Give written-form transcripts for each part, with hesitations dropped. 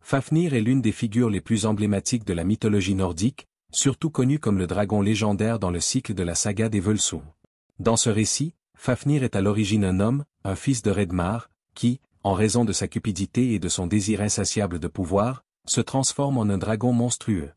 Fafnir est l'une des figures les plus emblématiques de la mythologie nordique, surtout connu comme le dragon légendaire dans le cycle de la saga des Völsung. Dans ce récit, Fafnir est à l'origine un homme, un fils de Redmar, qui, en raison de sa cupidité et de son désir insatiable de pouvoir, se transforme en un dragon monstrueux.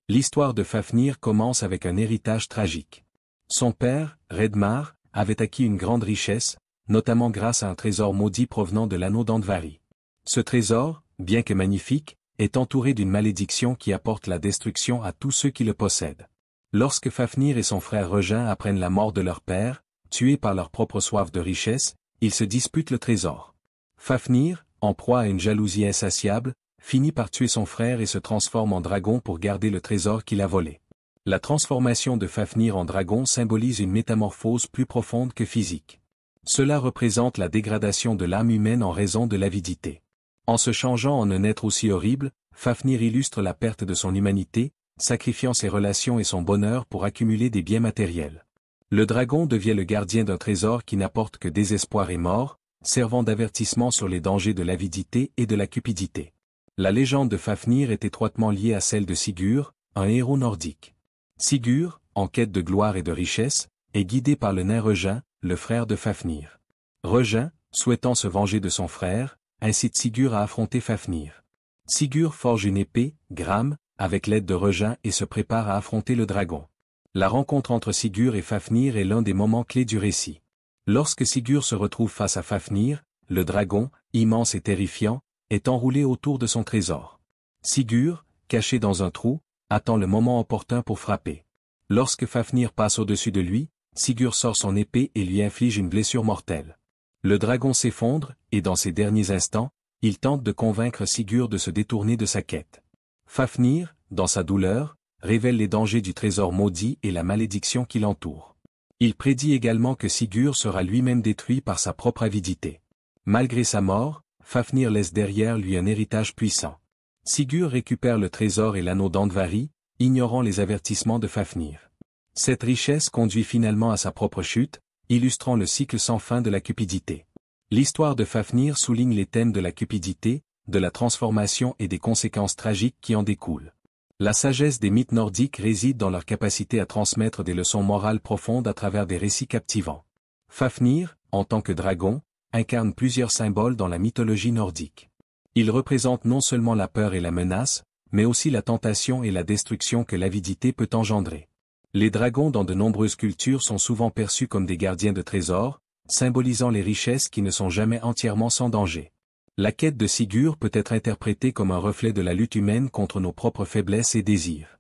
L'histoire de Fafnir commence avec un héritage tragique. Son père, Redmar, avait acquis une grande richesse, notamment grâce à un trésor maudit provenant de l'anneau d'Andvari. Ce trésor, bien que magnifique, est entouré d'une malédiction qui apporte la destruction à tous ceux qui le possèdent. Lorsque Fafnir et son frère Regin apprennent la mort de leur père, tués par leur propre soif de richesse, ils se disputent le trésor. Fafnir, en proie à une jalousie insatiable, finit par tuer son frère et se transforme en dragon pour garder le trésor qu'il a volé. La transformation de Fafnir en dragon symbolise une métamorphose plus profonde que physique. Cela représente la dégradation de l'âme humaine en raison de l'avidité. En se changeant en un être aussi horrible, Fafnir illustre la perte de son humanité, sacrifiant ses relations et son bonheur pour accumuler des biens matériels. Le dragon devient le gardien d'un trésor qui n'apporte que désespoir et mort, servant d'avertissement sur les dangers de l'avidité et de la cupidité. La légende de Fafnir est étroitement liée à celle de Sigurd, un héros nordique. Sigurd, en quête de gloire et de richesse, est guidé par le nain Regin, le frère de Fafnir. Regin, souhaitant se venger de son frère, incite Sigurd à affronter Fafnir. Sigurd forge une épée, Gram, avec l'aide de Regin et se prépare à affronter le dragon. La rencontre entre Sigurd et Fafnir est l'un des moments clés du récit. Lorsque Sigurd se retrouve face à Fafnir, le dragon, immense et terrifiant, est enroulé autour de son trésor. Sigurd, caché dans un trou, attend le moment opportun pour frapper. Lorsque Fafnir passe au-dessus de lui, Sigurd sort son épée et lui inflige une blessure mortelle. Le dragon s'effondre, et dans ses derniers instants, il tente de convaincre Sigurd de se détourner de sa quête. Fafnir, dans sa douleur, révèle les dangers du trésor maudit et la malédiction qui l'entoure. Il prédit également que Sigurd sera lui-même détruit par sa propre avidité. Malgré sa mort, Fafnir laisse derrière lui un héritage puissant. Sigurd récupère le trésor et l'anneau d'Andvari, ignorant les avertissements de Fafnir. Cette richesse conduit finalement à sa propre chute, illustrant le cycle sans fin de la cupidité. L'histoire de Fafnir souligne les thèmes de la cupidité, de la transformation et des conséquences tragiques qui en découlent. La sagesse des mythes nordiques réside dans leur capacité à transmettre des leçons morales profondes à travers des récits captivants. Fafnir, en tant que dragon, incarne plusieurs symboles dans la mythologie nordique. Il représente non seulement la peur et la menace, mais aussi la tentation et la destruction que l'avidité peut engendrer. Les dragons dans de nombreuses cultures sont souvent perçus comme des gardiens de trésors, symbolisant les richesses qui ne sont jamais entièrement sans danger. La quête de Sigurd peut être interprétée comme un reflet de la lutte humaine contre nos propres faiblesses et désirs.